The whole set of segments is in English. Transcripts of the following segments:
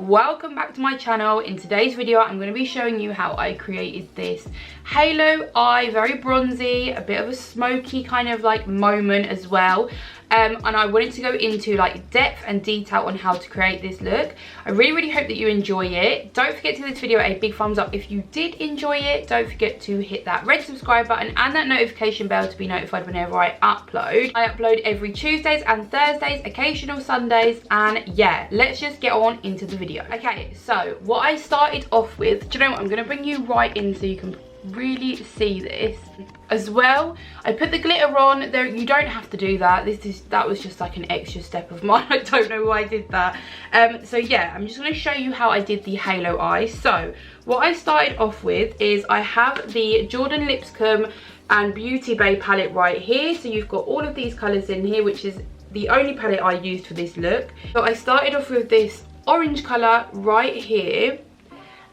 welcome back to my channel. In today's video I'm going to be showing you how I created this halo eye, very bronzy, a bit of a smoky kind of like moment as well. And I wanted to go into like depth and detail on how to create this look. I really hope that you enjoy it. Don't forget to give this video a big thumbs up if you did enjoy it. Don't forget to hit that red subscribe button and that notification bell to be notified whenever I upload. I upload every Tuesdays and Thursdays, occasional Sundays, and yeah, let's just get on into the video. Okay, so what I started off with, do you know what, I'm going to bring you right in so you can really see this as well. I put the glitter on there. You don't have to do that. That was just like an extra step of mine. I don't know why I did that. So yeah, I'm just going to show you how I did the halo eye. So what I started off with is I have the Jordan Lipscomb and Beauty Bay palette right here. So you've got all of these colours in here, which is the only palette I used for this look. So I started off with this orange colour right here,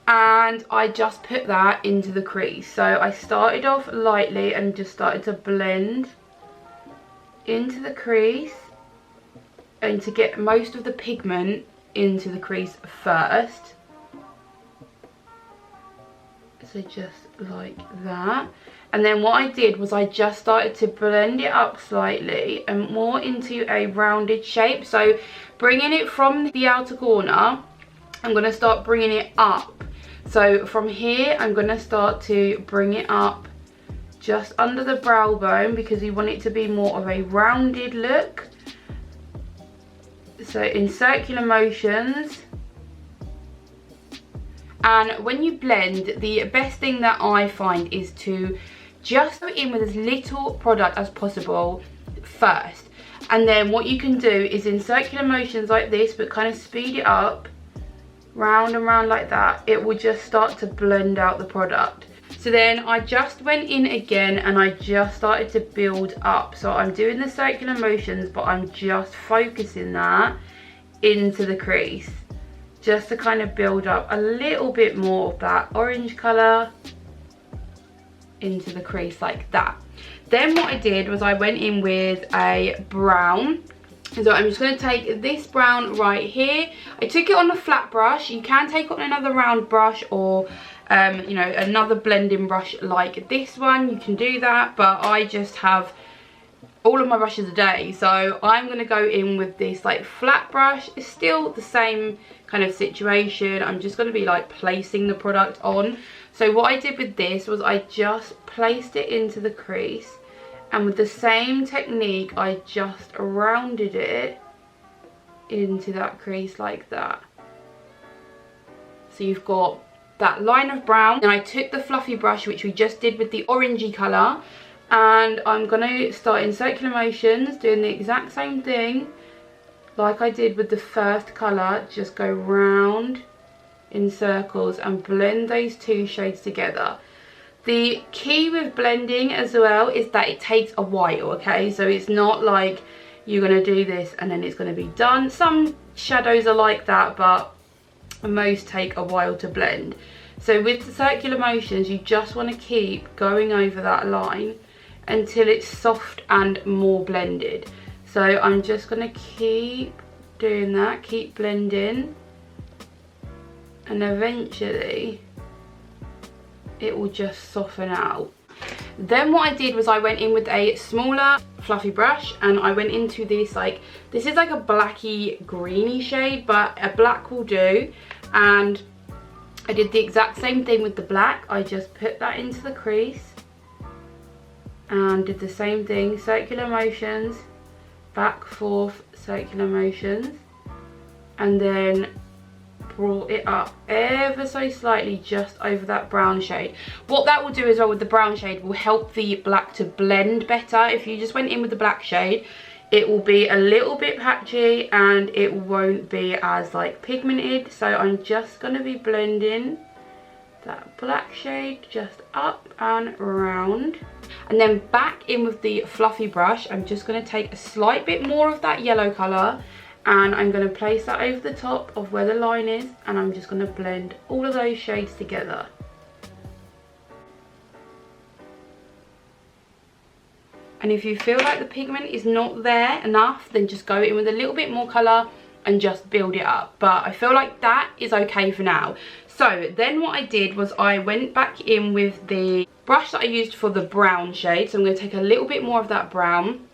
and I just put that into the crease. So I started off lightly and just started to blend into the crease and to get most of the pigment into the crease first. So just like that. And then what I did was I just started to blend it up slightly and more into a rounded shape. So bringing it from the outer corner, I'm going to start bringing it up. So from here, I'm going to start to bring it up just under the brow bone because we want it to be more of a rounded look. So in circular motions. And when you blend, the best thing that I find is to just go in with as little product as possible first. And then what you can do is in circular motions like this, but kind of speed it up. Round and round like that, it will just start to blend out the product. So then I just went in again and I just started to build up. So I'm doing the circular motions, but I'm just focusing that into the crease just to kind of build up a little bit more of that orange colour into the crease like that. Then what I did was I went in with a brown. So I'm just going to take this brown right here. I took it on a flat brush. You can take it on another round brush or, you know, another blending brush like this one. You can do that, but I just have all of my brushes a day. So I'm going to go in with this like flat brush. It's still the same kind of situation. I'm just going to be like placing the product on. So what I did with this was I just placed it into the crease. And with the same technique, I just rounded it into that crease like that. So you've got that line of brown. And I took the fluffy brush, which we just did with the orangey colour. And I'm going to start in circular motions, doing the exact same thing like I did with the first colour. Just go round in circles and blend those two shades together. The key with blending as well is that it takes a while, okay? So it's not like you're going to do this and then it's going to be done. Some shadows are like that, but most take a while to blend. So with the circular motions, you just want to keep going over that line until it's soft and more blended. So I'm just going to keep doing that, keep blending, and eventually it will just soften out. Then what I did was I went in with a smaller fluffy brush and I went into this like, this is like a blacky greeny shade, but a black will do. And I did the exact same thing with the black. I just put that into the crease and did the same thing, circular motions, back, forth, circular motions, and then brought it up ever so slightly just over that brown shade. What that will do as well with the brown shade will help the black to blend better. If you just went in with the black shade, it will be a little bit patchy and it won't be as like pigmented. So I'm just going to be blending that black shade just up and around, and then back in with the fluffy brush. I'm just going to take a slight bit more of that yellow colour and I'm going to place that over the top of where the line is, and I'm just going to blend all of those shades together. And if you feel like the pigment is not there enough, then just go in with a little bit more colour and just build it up. But I feel like that is okay for now. So then what I did was I went back in with the brush that I used for the brown shade. So I'm going to take a little bit more of that brown,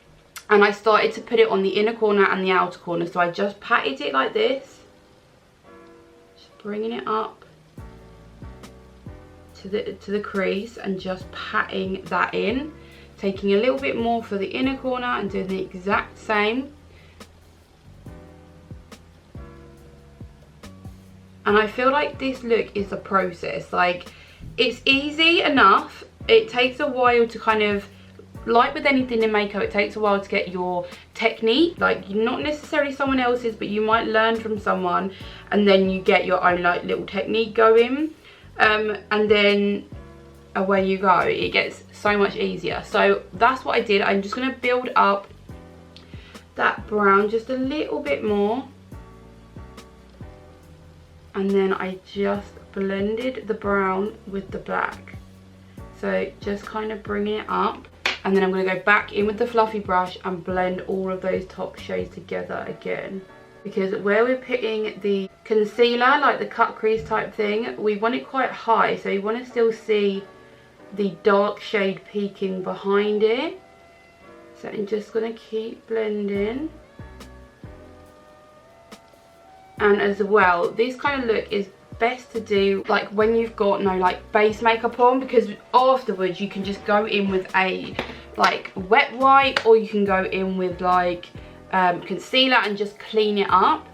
and I started to put it on the inner corner and the outer corner. So I just patted it like this, just bringing it up to the crease and just patting that in, taking a little bit more for the inner corner and doing the exact same. And I feel like this look is a process. Like, it's easy enough. It takes a while to kind of, like with anything in makeup, it takes a while to get your technique. Like, you're not necessarily someone else's, but you might learn from someone, and then you get your own like little technique going. And then away you go. It gets so much easier. So that's what I did. I'm just going to build up that brown just a little bit more. And then I just blended the brown with the black. So just kind of bringing it up. And then I'm going to go back in with the fluffy brush and blend all of those top shades together again. Because where we're putting the concealer, like the cut crease type thing, we want it quite high. So you want to still see the dark shade peeking behind it. So I'm just going to keep blending. And as well, this kind of look is best to do like when you've got no like base makeup on, because afterwards you can just go in with a like wet wipe, or you can go in with like concealer and just clean it up,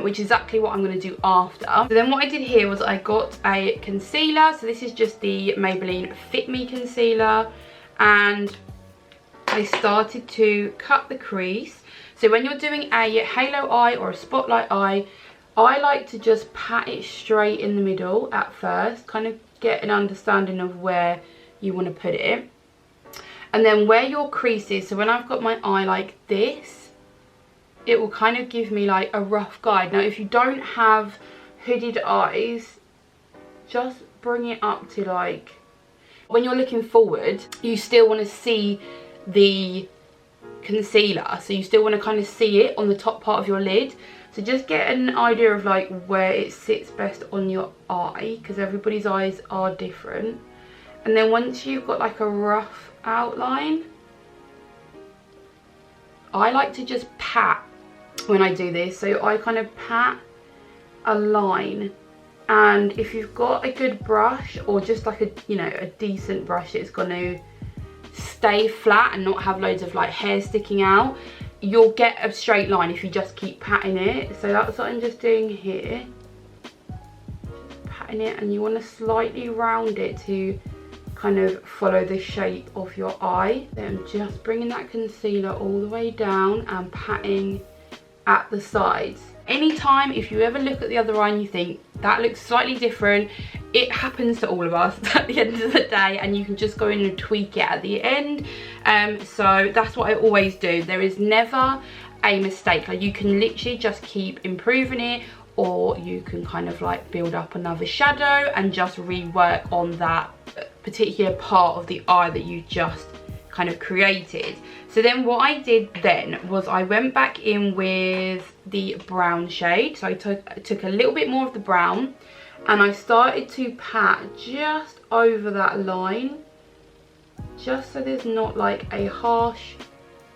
which is exactly what I'm going to do after. So then what I did here was I got a concealer. So this is just the Maybelline Fit Me concealer, and I started to cut the crease. So when you're doing a halo eye or a spotlight eye, I like to just pat it straight in the middle at first, kind of get an understanding of where you want to put it. And then where your crease is, so when I've got my eye like this, it will kind of give me like a rough guide. Now if you don't have hooded eyes, just bring it up to like, when you're looking forward, you still want to see the concealer, so you still want to kind of see it on the top part of your lid. So just get an idea of like where it sits best on your eye, because everybody's eyes are different. And then once you've got like a rough outline, I like to just pat when I do this. So I kind of pat a line, and if you've got a good brush, or just like a, you know, a decent brush, it's going to stay flat and not have loads of like hair sticking out. You'll get a straight line if you just keep patting it. So that's what I'm just doing here, just patting it, and you want to slightly round it to kind of follow the shape of your eye. Then I'm just bringing that concealer all the way down and patting at the sides. Anytime if you ever look at the other eye and you think that looks slightly different, it happens to all of us at the end of the day, and you can just go in and tweak it at the end. So that's what I always do. There is never a mistake. Like, you can literally just keep improving it, or you can kind of like build up another shadow and just rework on that particular part of the eye that you just kind of created. So then what I did then was I went back in with the brown shade. So I took a little bit more of the brown, and I started to pat just over that line, just so there's not like a harsh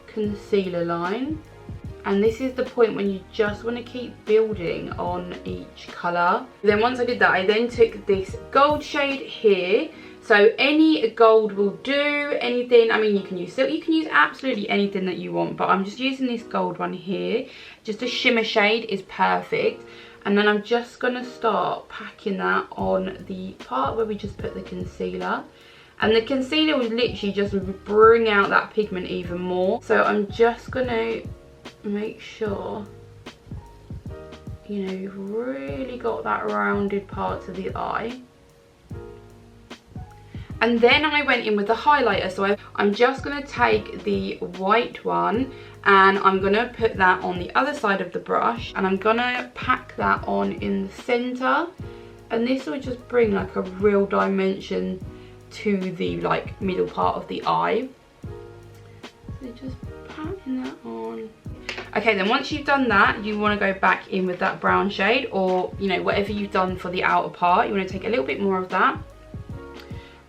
concealer line. And this is the point when you just want to keep building on each colour. Then once I did that, I then took this gold shade here. So any gold will do, anything. I mean, you can use silk, you can use absolutely anything that you want, but I'm just using this gold one here. Just a shimmer shade is perfect. And then I'm just going to start packing that on the part where we just put the concealer. And the concealer will literally just bring out that pigment even more. So I'm just going to make sure, you know, you've really got that rounded part of the eye. And then I went in with the highlighter. So I'm just going to take the white one, and I'm going to put that on the other side of the brush, and I'm going to pack that on in the centre. And this will just bring like a real dimension to the like middle part of the eye. So just patting that on. Okay, then once you've done that, you want to go back in with that brown shade, or you know, whatever you've done for the outer part. You want to take a little bit more of that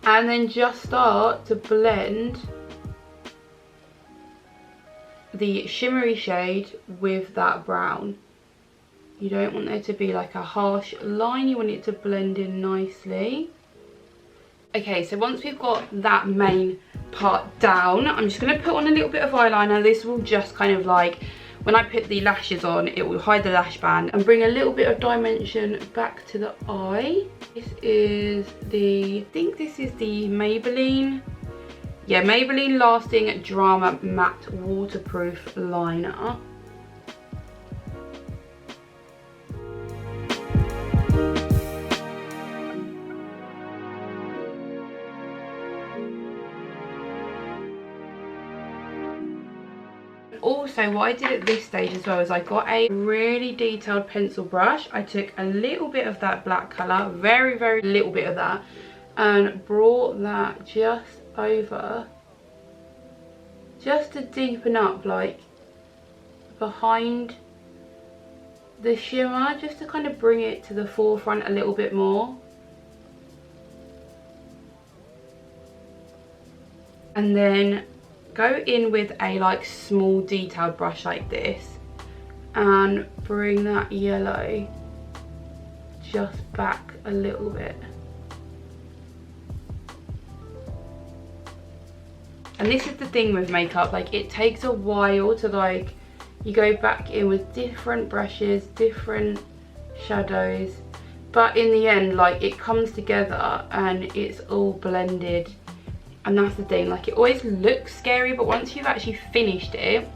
and then just start to blend the shimmery shade with that brown. You don't want there to be like a harsh line, you want it to blend in nicely. Okay, so once we've got that main part down, I'm just going to put on a little bit of eyeliner. This will just kind of like, when I put the lashes on, it will hide the lash band and bring a little bit of dimension back to the eye. This is the, I think this is the Maybelline. Yeah, Maybelline Lasting Drama Matte Waterproof Liner. Also, what I did at this stage as well is I got a really detailed pencil brush. I took a little bit of that black colour, very, very little bit of that, and brought that just over, just to deepen up like behind the shimmer, just to kind of bring it to the forefront a little bit more. And then go in with a like small detailed brush like this and bring that yellow just back a little bit. And this is the thing with makeup, like it takes a while to like, you go back in with different brushes, different shadows, but in the end like it comes together and it's all blended. And that's the thing, like it always looks scary, but once you've actually finished it,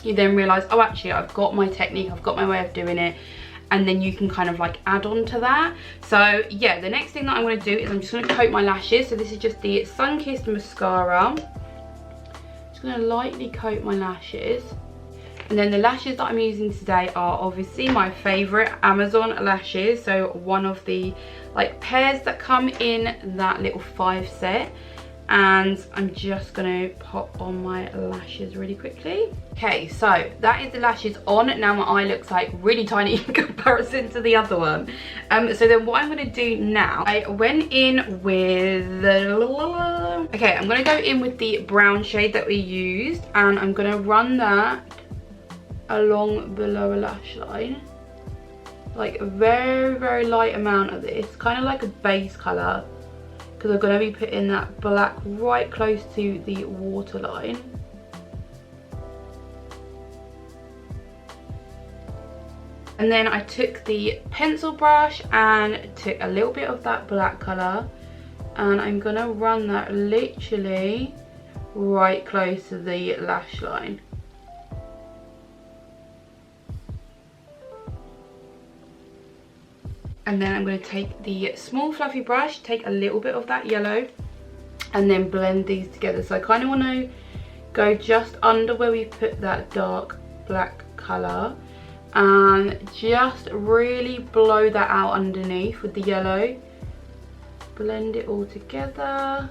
you then realise, oh actually I've got my technique, I've got my way of doing it, and then you can kind of like add on to that. So yeah, the next thing that I'm going to do is I'm just going to coat my lashes. So this is just the Sun-Kissed mascara. Just going to lightly coat my lashes. And then the lashes that I'm using today are obviously my favourite Amazon lashes. So one of the like pairs that come in that little 5 set. And I'm just going to pop on my lashes really quickly. Okay, so that is the lashes on. Now my eye looks like really tiny in comparison to the other one. So then what I'm going to do now, I went in with the... Okay, I'm going to go in with the brown shade that we used, and I'm going to run that along the lower lash line. Like a very, very light amount of this, kind of like a base colour, because I'm going to be putting that black right close to the waterline. And then I took the pencil brush and took a little bit of that black colour, and I'm going to run that literally right close to the lash line. And then I'm going to take the small fluffy brush, take a little bit of that yellow, and then blend these together. So I kind of want to go just under where we put that dark black colour, and just really blow that out underneath with the yellow. Blend it all together.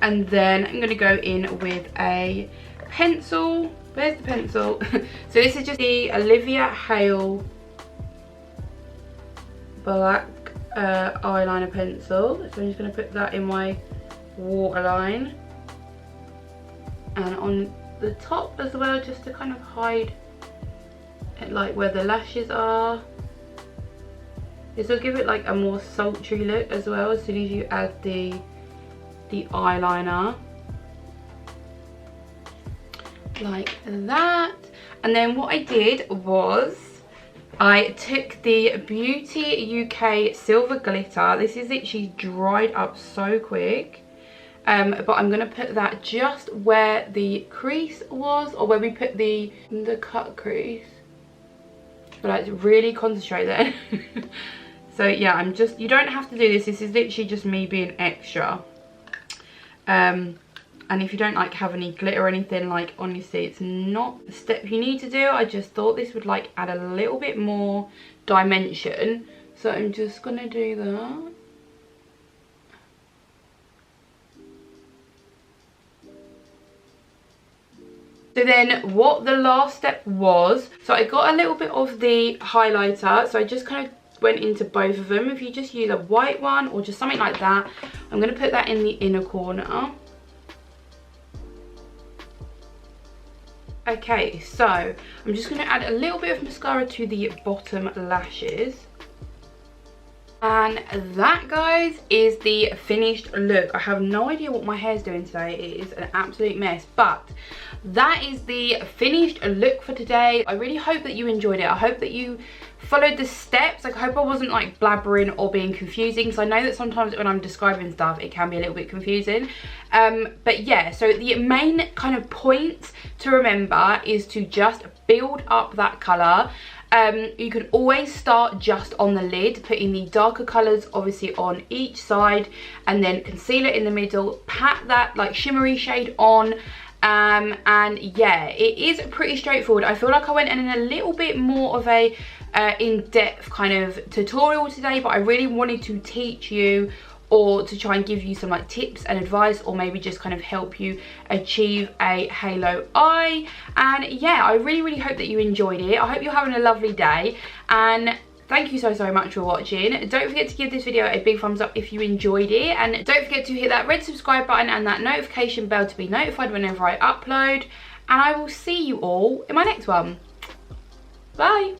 And then I'm going to go in with a pencil. Where's the pencil? So this is just the Olivia Hale black eyeliner pencil. So I'm just going to put that in my waterline and on the top as well, just to kind of hide it, like where the lashes are. This will give it like a more sultry look as well as soon as you add the eyeliner, like that. And then what I did was I took the Beauty UK Silver Glitter. This is literally dried up so quick. But I'm going to put that just where the crease was, or where we put the cut crease. But like really concentrate there. So yeah, I'm just, you don't have to do this. This is literally just me being extra. And if you don't like have any glitter or anything, like honestly it's not the step you need to do. I just thought this would like add a little bit more dimension, so I'm just gonna do that. So So then what the last step was, so I got a little bit of the highlighter, so I just kind of went into both of them. If you just use a white one or just something like that, I'm going to put that in the inner corner. Okay, so I'm just going to add a little bit of mascara to the bottom lashes. And that, guys, is the finished look. I have no idea what my hair's doing today. It is an absolute mess, but that is the finished look for today. I really hope that you enjoyed it. I hope that you followed the steps. Like, I hope I wasn't like blabbering or being confusing, because I know that sometimes when I'm describing stuff it can be a little bit confusing. But yeah, so the main kind of point to remember is to just build up that colour. You can always start just on the lid, putting the darker colours obviously on each side, and then concealer in the middle, pat that like shimmery shade on. And yeah, it is pretty straightforward. I feel like I went in a little bit more of a in-depth kind of tutorial today, but I really wanted to teach you, or to try and give you some like tips and advice, or maybe just kind of help you achieve a halo eye. And yeah, I really hope that you enjoyed it. I hope you're having a lovely day, and thank you so much for watching. Don't forget to give this video a big thumbs up if you enjoyed it, and don't forget to hit that red subscribe button and that notification bell to be notified whenever I upload. And I will see you all in my next one. Bye.